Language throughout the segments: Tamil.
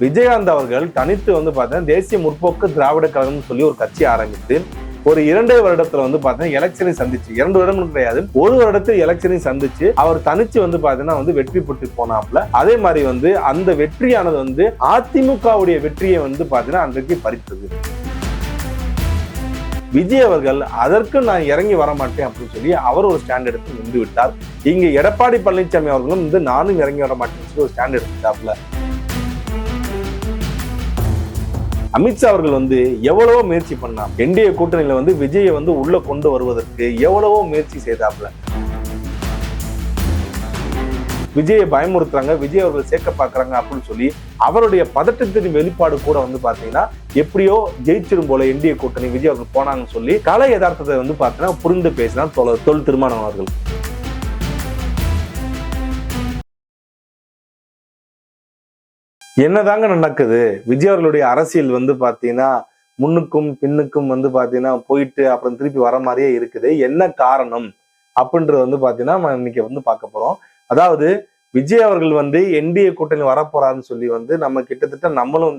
விஜயகாந்த் அவர்கள் தனித்து வந்து பார்த்தீங்கன்னா தேசிய முற்போக்கு திராவிட கழகம்னு சொல்லி ஒரு கட்சி ஆரம்பித்து ஒரு 2 வருடத்துல வந்து பாத்தீங்கன்னா எலெக்ஷனை சந்திச்சு 2 வருடம் கிடையாது 1 வருடத்தில் எலெக்ஷனை சந்திச்சு அவர் தனிச்சு வந்து பாத்தீங்கன்னா வந்து வெற்றி பெற்று போனாப்ல. அதே மாதிரி வந்து அந்த வெற்றியானது வந்து அதிமுகவுடைய வெற்றியை வந்து பாத்தீங்கன்னா அன்றைக்கு பறித்தது. விஜய் அவர்கள் அதற்கு நான் இறங்கி வர மாட்டேன் அப்படின்னு சொல்லி அவர் ஒரு ஸ்டாண்ட் எடுத்து நின்று விட்டார். இங்க எடப்பாடி பழனிசாமி அவர்களும் வந்து நானும் இறங்கி வர மாட்டேன்னு சொல்லி ஒரு ஸ்டாண்ட் எடுத்துட்டாப்ல. அமித்ஷா அவர்கள் வந்து எவ்வளவோ முயற்சி பண்ணார். என்டிஏ கூட்டணியில வந்து விஜயை வந்து உள்ள கொண்டு வருவதற்கு எவ்வளவோ முயற்சி செய்தாப்ல. விஜயை பயமுறுத்துறாங்க, விஜய் அவர்கள் சேர்க்க பாக்குறாங்க அப்படின்னு சொல்லி அவருடைய பதட்டத்தின் வெளிப்பாடு கூட வந்து பாத்தீங்கன்னா எப்படியோ ஜெயிச்சிரும் போல என்டிஏ கூட்டணி விஜய் அவர்கள் போனாங்கன்னு சொல்லி கலை யதார்த்தத்தை வந்து பாத்தீங்கன்னா புரிந்து பேசினா தொல் திருமாவளவன் அவர்கள். என்னதாங்க நடக்குது? விஜய் அவர்களுடைய அரசியல் வந்து பாத்தீங்கன்னா முன்னுக்கும் பின்னுக்கும் வந்து பாத்தீங்கன்னா போயிட்டு அப்புறம் திருப்பி வர மாதிரியே இருக்குது. என்ன காரணம் அப்படின்றது வந்து பாத்தீங்கன்னா நம்ம இன்னைக்கு வந்து பார்க்க போறோம். அதாவது விஜய் அவர்கள் வந்து என்டிஏ கூட்டணி வரப்போறாருன்னு சொல்லி வந்து நம்ம கிட்டத்தட்ட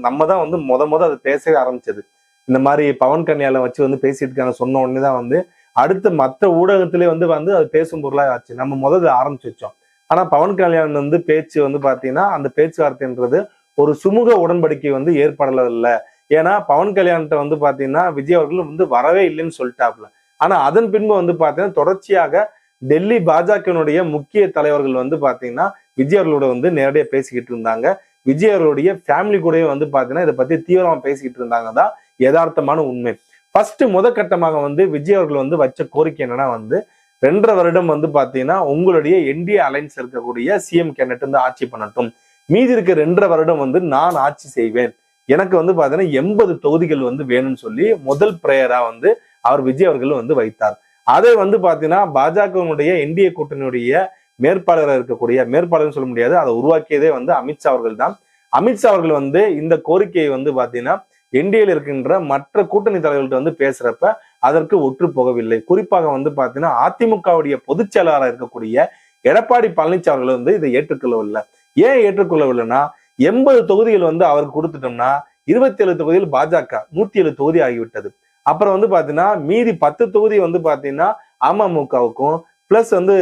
நம்ம தான் வந்து முத அதை பேசவே ஆரம்பிச்சது. இந்த மாதிரி பவன் கல்யாண வச்சு வந்து பேசிட்டு இருக்காங்க சொன்ன உடனே தான் வந்து அடுத்து மற்ற ஊடகத்திலே வந்து அது பேசும் பொருளா ஆச்சு. நம்ம முதல்ல ஆரம்பிச்சு வச்சோம். ஆனா பவன் கல்யாண் வந்து பேச்சு வந்து பாத்தீங்கன்னா அந்த பேச்சுவார்த்தைன்றது ஒரு சுமூக உடன்படிக்கை வந்து ஏற்படல இல்லை. ஏன்னா பவன் கல்யாண்கிட்ட வந்து பாத்தீங்கன்னா விஜய் அவர்கள் வந்து வரவே இல்லைன்னு சொல்லிட்டாப்ல. ஆனா அதன் பின்பு வந்து பாத்தீங்கன்னா தொடர்ச்சியாக டெல்லி பாஜகனுடைய முக்கிய தலைவர்கள் வந்து பாத்தீங்கன்னா விஜய் அவர்களோட வந்து நேரடியாக பேசிக்கிட்டு இருந்தாங்க. விஜய் அவர்களுடைய ஃபேமிலி கூடயே வந்து பாத்தீங்கன்னா இதை பத்தி தீவிரமா பேசிக்கிட்டு இருந்தாங்க தான் யதார்த்தமான உண்மை. ஃபர்ஸ்ட் கட்டமாக வந்து விஜய் அவர்கள் வந்து வச்ச கோரிக்கை என்னன்னா வந்து 2.5 வருடம் வந்து பாத்தீங்கன்னா உங்களுடைய என்டிஏ அலைன்ஸ் இருக்கக்கூடிய சிஎம் கேண்டிடேட் வந்து ஆட்சி பண்ணட்டும், மீதி இருக்க 2.5 வருடம் வந்து நான் ஆட்சி செய்வேன், எனக்கு வந்து பாத்தீங்கன்னா 80 தொகுதிகள் வந்து வேணும்னு சொல்லி முதல் பிரேயரா வந்து அவர் விஜய் அவர்கள் வந்து வைத்தார். அதை வந்து பாத்தீங்கன்னா பாஜகவுடைய என்டிஏ கூட்டணியுடைய மேற்பாளராக இருக்கக்கூடிய மேற்பாளர்னு சொல்ல முடியாது, அதை உருவாக்கியதே வந்து அமித்ஷா அவர்கள் தான். அமித்ஷா அவர்கள் வந்து இந்த கோரிக்கையை வந்து பாத்தீங்கன்னா என்டிஏல இருக்கின்ற மற்ற கூட்டணி தலைவர்கள்ட்ட வந்து பேசுறப்ப அதற்கு ஒற்று போகவில்லை. குறிப்பாக வந்து பாத்தீங்கன்னா அதிமுகவுடைய பொதுச் செயலாளராக இருக்கக்கூடிய எடப்பாடி பழனிசாமி அவர்கள் வந்து இதை ஏற்றுக்கொள்ளவில்லை. ஏன் ஏற்றுக்கொள்ளவில்லைன்னா 80 தொகுதிகள் வந்து அவருக்கு கொடுத்துட்டோம்னா 27 தொகுதியில் பாஜக 107 தொகுதி ஆகிவிட்டது. அப்புறம் வந்து பாத்தீங்கன்னா மீதி 10 தொகுதி வந்து பாத்தீங்கன்னா அமமுகவுக்கும் பிளஸ் வந்து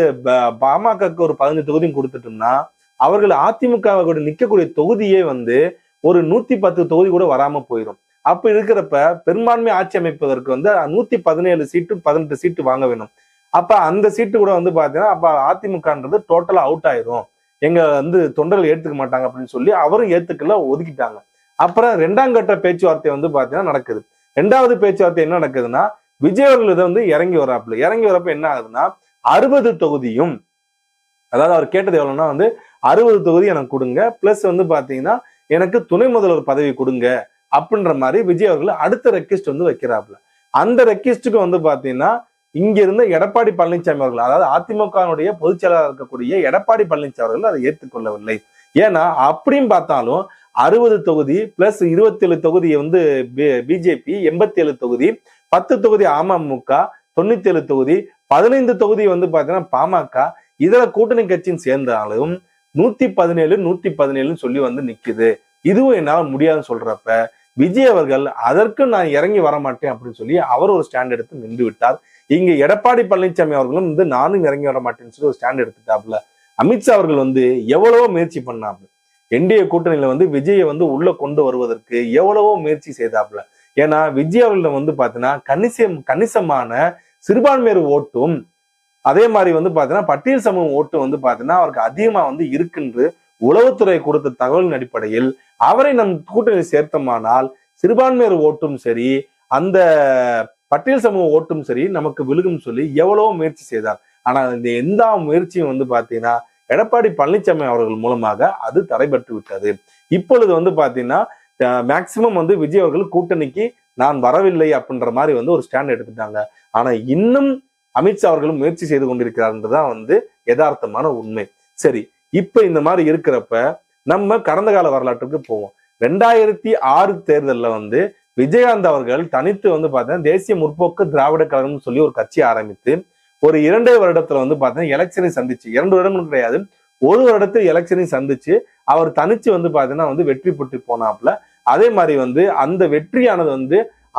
பாமகக்கு ஒரு 15 தொகுதியும் கொடுத்துட்டோம்னா அவர்கள் அதிமுக நிற்கக்கூடிய தொகுதியே வந்து ஒரு 110 தொகுதி கூட வராம போயிடும். அப்ப இருக்கிறப்ப பெரும்பான்மை ஆட்சி அமைப்பதற்கு வந்து 117 சீட்டு 18 சீட்டு வாங்க வேணும். அப்ப அந்த சீட்டு கூட வந்து பாத்தீங்கன்னா அப்ப அதிமுகன்றது டோட்டலா அவுட் ஆயிரும், எங்க வந்து தொண்டர்கள் ஏத்துக்க மாட்டாங்க அப்படின்னு சொல்லி அவரும் ஏத்துக்கல, ஒதுக்கிட்டாங்க. அப்புறம் 2ஆம் கட்ட பேச்சுவார்த்தை வந்து பாத்தீங்கன்னா நடக்குது. 2வது பேச்சுவார்த்தை என்ன நடக்குதுன்னா விஜய் அவர்கள் இதை வந்து இறங்கி வரப்ப என்ன ஆகுதுன்னா 60 தொகுதியும், அதாவது அவர் கேட்டது எவ்வளவுன்னா வந்து 60 தொகுதி எனக்கு கொடுங்க, பிளஸ் வந்து பாத்தீங்கன்னா எனக்கு துணை முதல்வர் பதவி கொடுங்க அப்படின்ற மாதிரி விஜய் அவர்கள் அடுத்த ரெக்வெஸ்ட் வந்து வைக்கிறாப்புல. அந்த ரெக்வெஸ்ட்டுக்கு வந்து பாத்தீங்கன்னா இங்க இருந்த எடப்பாடி பழனிசாமி அவர்கள், அதாவது அதிமுகவுடைய பொதுச் செயலாளர் இருக்கக்கூடிய எடப்பாடி பழனிசாமி அவர்கள் அதை ஏற்றுக்கொள்ளவில்லை. ஏன்னா அப்படியும் பார்த்தாலும் 60 தொகுதி பிளஸ் 27 தொகுதியை வந்து பிஜேபி 87 தொகுதி, 10 தொகுதி அமமுக 97 தொகுதி, 15 தொகுதி வந்து பாத்தீங்கன்னா பாமக, இதர கூட்டணி கட்சியும் சேர்ந்தாலும் 117 சொல்லி வந்து நிக்குது. இதுவும் என்னால முடியாதுன்னு சொல்றப்ப விஜய் அவர்கள் அதற்கு நான் இறங்கி வர மாட்டேன் அப்படின்னு சொல்லி அவர் ஒரு ஸ்டாண்ட் எடுத்து நின்று விட்டார். இங்க எடப்பாடி பழனிசாமி அவர்களும் வந்து நானும் இறங்கி வர மாட்டேன்னு சொல்லி ஒரு ஸ்டாண்ட் எடுத்துட்டாப்ல. அமித்ஷா அவர்கள் வந்து எவ்வளவோ முயற்சி பண்ணாப்ல. என்டிஏ கூட்டணியில வந்து விஜயை வந்து உள்ள கொண்டு வருவதற்கு எவ்வளவோ முயற்சி செய்தாப்ல. ஏன்னா விஜய் அவர்கள் வந்து பாத்தீங்கன்னா கணிசமான சிறுபான்மையர் ஓட்டும் அதே மாதிரி வந்து பாத்தீங்கன்னா பட்டியல் சமூக ஓட்டு வந்து பாத்தீங்கன்னா அவருக்கு அதிகமா வந்து இருக்குன்று உளவுத்துறை கொடுத்த தகவலின் அடிப்படையில் அவரை நம் கூட்டணியில் சேர்த்தமானால் சிறுபான்மையர் ஓட்டும் சரி அந்த பட்டியல் சமூக ஓட்டும் சரி நமக்கு விழுகும் சொல்லி எவ்வளவோ முயற்சி செய்தார். ஆனா இந்த எந்த முயற்சியும் வந்து பாத்தீங்கன்னா எடப்பாடி பழனிசாமி அவர்கள் மூலமாக அது தடைபட்டு விட்டது. இப்பொழுது வந்து பாத்தீங்கன்னா மேக்சிமம் வந்து விஜய் அவர்கள் கூட்டணிக்கு நான் வரவில்லை அப்படின்ற மாதிரி வந்து ஒரு ஸ்டாண்ட் எடுத்துட்டாங்க. ஆனா இன்னும் அமித்ஷா அவர்களும் முயற்சி செய்து கொண்டிருக்கிறார்ன்றதுதான் வந்து யதார்த்தமான உண்மை. சரி, இப்ப இந்த மாதிரி இருக்கிறப்ப நம்ம கடந்த கால வரலாற்றுக்கு போவோம். 2006 தேர்தல்ல வந்து விஜயகாந்த் அவர்கள் தனித்து வந்து பாத்தீங்கன்னா தேசிய முற்போக்கு திராவிட கழகம்னு சொல்லி ஒரு கட்சி ஆரம்பித்து ஒரு 2 வருடத்துல வந்து பாத்தீங்கன்னா எலெக்ஷனை சந்திச்சு 2 வருடம் கிடையாது ஒரு வருடத்தில் எலெக்ஷனையும் சந்திச்சு அவர் தனிச்சு வந்து பாத்தீங்கன்னா வந்து வெற்றி பெற்று போனாப்புல. அதே மாதிரி வந்து அந்த வெற்றியானது வந்து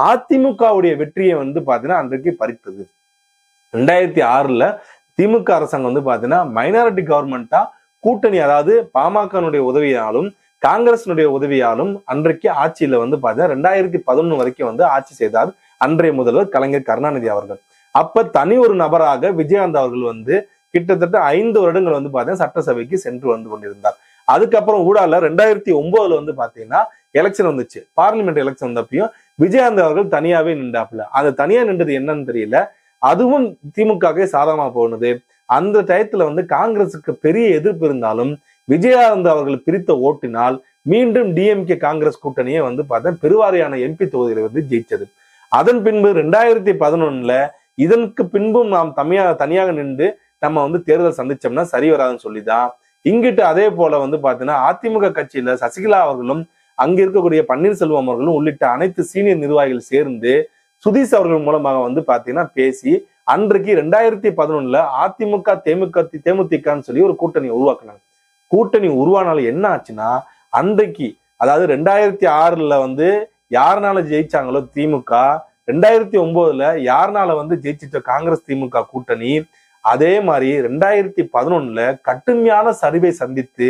அதிமுகவுடைய வெற்றியை வந்து பாத்தீங்கன்னா அன்றைக்கு பறித்தது. 2006 திமுக அரசாங்கம் வந்து பாத்தீங்கன்னா மைனாரிட்டி கவர்மெண்டா கூட்டணி, அதாவது பாமகனுடைய உதவியாலும் காங்கிரசினுடைய உதவியாலும் அன்றைக்கு ஆட்சியில வந்து பாத்தீங்கன்னா 2011 வரைக்கும் வந்து ஆட்சி செய்தார் அன்றைய முதல்வர் கலைஞர் கருணாநிதி அவர்கள். அப்ப தனி ஒரு நபராக விஜயகாந்த் அவர்கள் வந்து கிட்டத்தட்ட 5 வருடங்கள் வந்து பாத்தீங்கன்னா சட்டசபைக்கு சென்று வந்து கொண்டிருந்தார். அதுக்கப்புறம் ஊடால 2009 வந்து பாத்தீங்கன்னா எலெக்ஷன் வந்துச்சு. பார்லிமெண்ட் எலெக்ஷன் வந்தப்பையும் விஜயகாந்த் அவர்கள் தனியாவே நின்றாப்புல. அது தனியா நின்றது என்னன்னு தெரியல. அதுவும் திமுகவே சாதகமா போனது. அந்த டயத்துல வந்து காங்கிரசுக்கு பெரிய எதிர்ப்பு இருந்தாலும் விஜயகாந்த் அவர்கள் பிரித்த ஓட்டினால் மீண்டும் டிஎம்கே காங்கிரஸ் கூட்டணியே வந்து பார்த்தா பெருவாரியான எம்பி தொகுதியில வந்து ஜெயிச்சது. அதன் பின்பு 2011 இதற்கு பின்பும் நாம் தனியாக நின்று நம்ம வந்து தேர்தல் சந்திச்சோம்னா சரி வராதுன்னு சொல்லிதான் இங்கிட்டு அதே போல வந்து பாத்தீங்கன்னா அதிமுக கட்சியில சசிகலா அவர்களும் அங்க இருக்கக்கூடிய பன்னீர்செல்வம் அவர்களும் உள்ளிட்ட அனைத்து சீனியர் நிர்வாகிகள் சேர்ந்து சுதீஷ் அவர்கள் மூலமாக வந்து பாத்தீங்கன்னா பேசி அன்றைக்கு 2011 அதிமுக தேமுதிகன்னு சொல்லி ஒரு கூட்டணியை உருவாக்குனாங்க. கூட்டணி உருவானாலும் என்ன ஆச்சுன்னா, அன்றைக்கு அதாவது 2006 வந்து யாருனால ஜெயிச்சாங்களோ திமுக, 2009 யாருனால வந்து ஜெயிச்சிட்ட காங்கிரஸ் திமுக கூட்டணி, அதே மாதிரி 2011 கடுமையான சரிவை சந்தித்து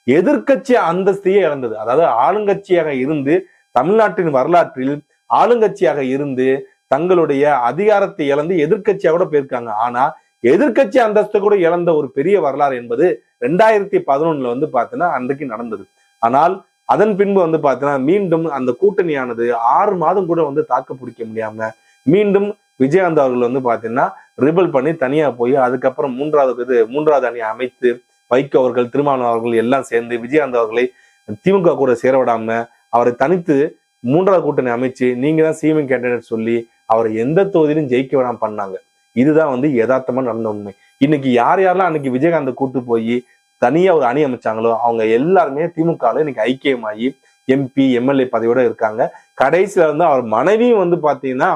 எதிர்கட்சி அந்தஸ்தையே இழந்தது. அதாவது ஆளுங்கட்சியாக இருந்து தமிழ்நாட்டின் வரலாற்றில் ஆளுங்கட்சியாக இருந்து தங்களுடைய அதிகாரத்தை இழந்து எதிர்கட்சியாக கூட போயிருக்காங்க. ஆனா எதிர்கட்சி அந்தஸ்து கூட இழந்த ஒரு பெரிய வரலாறு என்பது 2011 வந்து பாத்தீங்கன்னா அன்றைக்கு நடந்தது. ஆனால் அதன் பின்பு வந்து பாத்தீங்கன்னா மீண்டும் அந்த கூட்டணியானது 6 மாதம் கூட வந்து தாக்கு பிடிக்க முடியாம மீண்டும் விஜயகாந்த் அவர்கள் வந்து பாத்தீங்கன்னா ரிபல் பண்ணி தனியா போய் அதுக்கப்புறம் மூன்றாவது அணி அமைத்து வைகோ அவர்கள், திருமாவளவன் அவர்கள் எல்லாம் சேர்ந்து விஜயகாந்த் அவர்களை திமுக கூட சேர விடாம அவரை தனித்து 3வது கூட்டணி அமைச்சு நீங்க தான் சிஎம் கேண்டிடேட் சொல்லி அவரை எந்த தொகுதியிலும் ஜெயிக்க விடாம பண்ணாங்க. இதுதான் வந்து யதார்த்தமா நடந்த உண்மை. இன்னைக்கு யாரெல்லாம் அன்னைக்கு விஜயகாந்த் கூட்டு போய் தனியா ஒரு அணி அமைச்சாங்களோ அவங்க எல்லாருமே திமுகல இன்னைக்கு ஐக்கியமாகி எம்பி எம்எல்ஏ பதவியோட இருக்காங்க. கடைசியில வந்து அவர் மனைவியும் வந்து பாத்தீங்கன்னா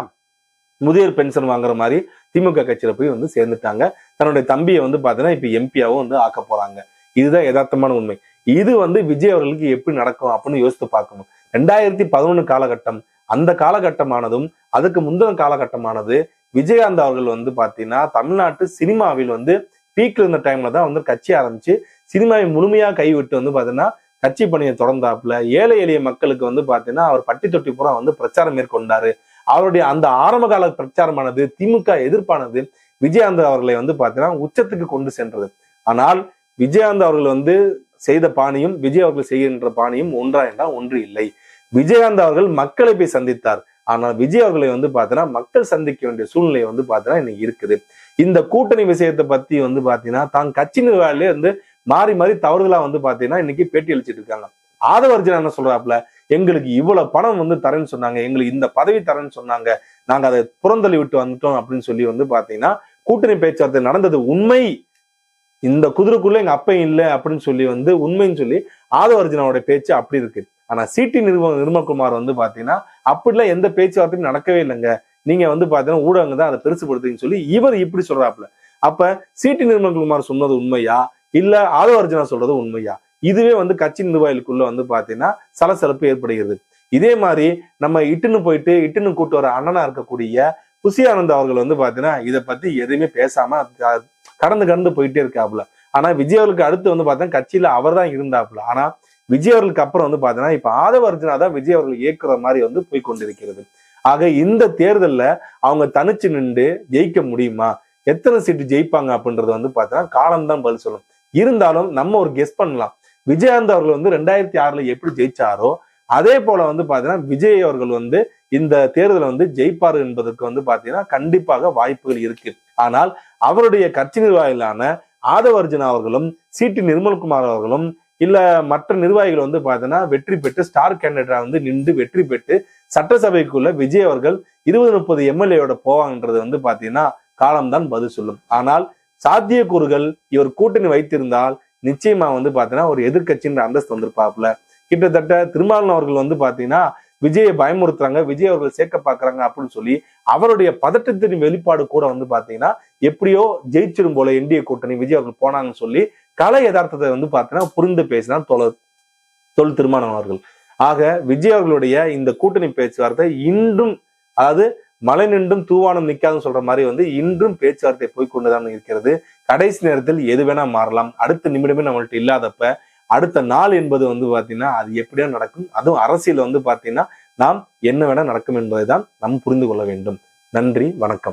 முதியோர் பென்ஷன் வாங்குற மாதிரி திமுக கட்சியில போய் வந்து சேர்ந்துட்டாங்க. தன்னுடைய தம்பியை வந்து பாத்தீங்கன்னா இப்ப எம்பியாவும் வந்து ஆக்க போறாங்க. இதுதான் யதார்த்தமான உண்மை. இது வந்து விஜய் அவர்களுக்கு எப்படி நடக்கும் அப்படின்னு யோசித்து பார்க்கணும். 2011 காலகட்டம், அந்த காலகட்டமானதும் அதுக்கு முந்தின காலகட்டமானது விஜயகாந்த் அவர்கள் வந்து பாத்தீங்கன்னா தமிழ்நாட்டு சினிமாவில் வந்து பீக்ல இருந்த டைம்ல தான் வந்து கட்சி ஆரம்பிச்சு சினிமாவை முழுமையா கைவிட்டு வந்து பாத்தீங்கன்னா கட்சி பணியை தொடர்ந்தாப்புல ஏழை எளிய மக்களுக்கு வந்து பாத்தீங்கன்னா அவர் பட்டி தொட்டி பூரா வந்து பிரச்சாரம் மேற்கொண்டாரு. அவருடைய அந்த ஆரம்ப கால பிரச்சாரமானது திமுக எதிர்ப்பானது விஜயகாந்த் அவர்களை வந்து பாத்தீங்கன்னா உச்சத்துக்கு கொண்டு சென்றது. ஆனால் விஜயகாந்த் அவர்கள் வந்து செய்த பாணியும் விஜய் அவர்கள் செய்கின்ற பாணியும் ஒன்றா என்றால் ஒன்று இல்லை. விஜயகாந்த் அவர்கள் மக்களை போய் சந்தித்தார். ஆனால் விஜய் அவர்களை வந்து பாத்தீங்கன்னா மக்கள் சந்திக்க வேண்டிய சூழ்நிலை வந்து பாத்தீங்கன்னா இன்னைக்கு இருக்குது. இந்த கூட்டணி விஷயத்தை பத்தி வந்து பாத்தீங்கன்னா தான் கட்சி நிர்வாகிலே வந்து மாறி மாறி தவறுதலா வந்து பாத்தீங்கன்னா இன்னைக்கு பேட்டி அளிச்சிட்டு இருக்காங்க. ஆதவர்ஜனா என்ன சொல்றாப்புல, எங்களுக்கு இவ்வளவு பணம் வந்து தரேன்னு சொன்னாங்க, எங்களுக்கு இந்த பதவி தரேன்னு சொன்னாங்க, நாங்க அதை புறந்தள்ளி விட்டு வந்துட்டோம் அப்படின்னு சொல்லி வந்து பாத்தீங்கன்னா கூட்டணி பேச்சுவார்த்தை நடந்தது உண்மை, இந்த குதிரைக்குள்ள எங்க அப்பையும் இல்லை அப்படின்னு சொல்லி வந்து உண்மைன்னு சொல்லி ஆதவர்ஜனாவோட பேச்சு அப்படி இருக்கு. ஆனா சிடி நிர்மல்குமார் வந்து பாத்தீங்கன்னா அப்படிலாம் எந்த பேச்சுவார்த்தையும் நடக்கவே இல்லைங்க, நீங்க வந்து பாத்தீங்கன்னா ஊடகங்க தான் அதை பெருசுபடுத்துன்னு சொல்லி இவர் இப்படி சொல்றாப்புல. அப்ப சிடி நிர்மல்குமார் சொன்னது உண்மையா இல்ல ஆதவர்ஜனா சொல்றது உண்மையா? இதுவே வந்து கட்சி நிர்வாகிகளுக்குள்ள வந்து பாத்தீங்கன்னா சலசலப்பு ஏற்படுகிறது. இதே மாதிரி நம்ம இட்டுன்னு கூட்டு வர அண்ணனா இருக்கக்கூடிய புசி ஆனந்த் அவர்கள் வந்து பாத்தீங்கன்னா இதை பத்தி எதுவுமே பேசாம கடந்து போயிட்டே இருக்காப்புல. ஆனா விஜய் அவர்களுக்கு அடுத்து வந்து பாத்தீங்கன்னா கட்சியில அவர் தான் இருந்தாப்புல. ஆனா விஜய் அவர்களுக்கு அப்புறம் வந்து பாத்தீங்கன்னா இப்ப ஆதவர்ஜனா தான் விஜய் அவர்கள் இயக்குற மாதிரி வந்து போய் கொண்டிருக்கிறது. ஆக இந்த தேர்தல்ல அவங்க தனிச்சு நின்று ஜெயிக்க முடியுமா, எத்தனை சீட்டு ஜெயிப்பாங்க அப்படின்றது வந்து பாத்தீங்கன்னா காலம்தான் பதில் சொல்லும். இருந்தாலும் நம்ம ஒரு கெஸ் பண்ணலாம். விஜயகாந்த் அவர்கள் வந்து 2006 எப்படி ஜெயிச்சாரோ அதே போல வந்து பாத்தீங்கன்னா விஜய் அவர்கள் வந்து இந்த தேர்தலை வந்து ஜெயிப்பாரு என்பதற்கு வந்து பாத்தீங்கன்னா கண்டிப்பாக வாய்ப்புகள் இருக்கு. ஆனால் அவருடைய கட்சி நிர்வாகிகளான ஆதவர்ஜனா அவர்களும் சிடி நிர்மல்குமார் அவர்களும் இல்ல மற்ற நிர்வாகிகள் வந்து பாத்தீங்கன்னா வெற்றி பெற்று ஸ்டார் கேண்டிடேட்டா வந்து நின்று வெற்றி பெற்று சட்டசபைக்குள்ள விஜய் அவர்கள் 20-30 எம்எல்ஏயோட போவாங்கன்றது வந்து பாத்தீங்கன்னா காலம்தான் பதில் சொல்லும். ஆனால் சாத்தியக்கூறுகள் இவர் கூட்டணி வைத்திருந்தால் நிச்சயமா வந்து பாத்தீங்கன்னா ஒரு எதிர்கட்சின்ற அந்தஸ்து வந்திருப்பாப்புல. கிட்டத்தட்ட திருமாவளவன் அவர்கள் வந்து பாத்தீங்கன்னா விஜயை பயமுறுத்துறாங்க, விஜய் அவர்கள் சேர்க்க பாக்குறாங்க அப்படின்னு சொல்லி அவருடைய பதட்டத்தின் வெளிப்பாடு கூட வந்து பாத்தீங்கன்னா எப்படியோ ஜெயிச்சிடும் போல என்டிஏ கூட்டணி விஜய் அவர்கள் போனாங்கன்னு சொல்லி கலை யதார்த்தத்தை வந்து பாத்தீங்கன்னா புரிந்து பேசினார் தொல் திருமாவளவன் அவர்கள். ஆக விஜய் அவர்களுடைய இந்த கூட்டணி பேச்சுவார்த்தை இன்றும், அதாவது மழை நின்றும் தூவானம் நிக்காதுன்னு சொல்ற மாதிரி வந்து இன்றும் பேச்சுவார்த்தை போய்கொண்டுதான் இருக்கிறது. கடைசி நேரத்தில் எது வேணா மாறலாம். அடுத்த நிமிடமே நம்மள்ட்ட இல்லாதப்ப அடுத்த நாள் என்பது வந்து பாத்தீங்கன்னா அது எப்படியா நடக்கும். அதுவும் அரசியல் வந்து பாத்தீங்கன்னா நாம் என்ன வேணா நடக்கும் என்பதை தான் நாம் புரிந்து கொள்ள வேண்டும். நன்றி, வணக்கம்.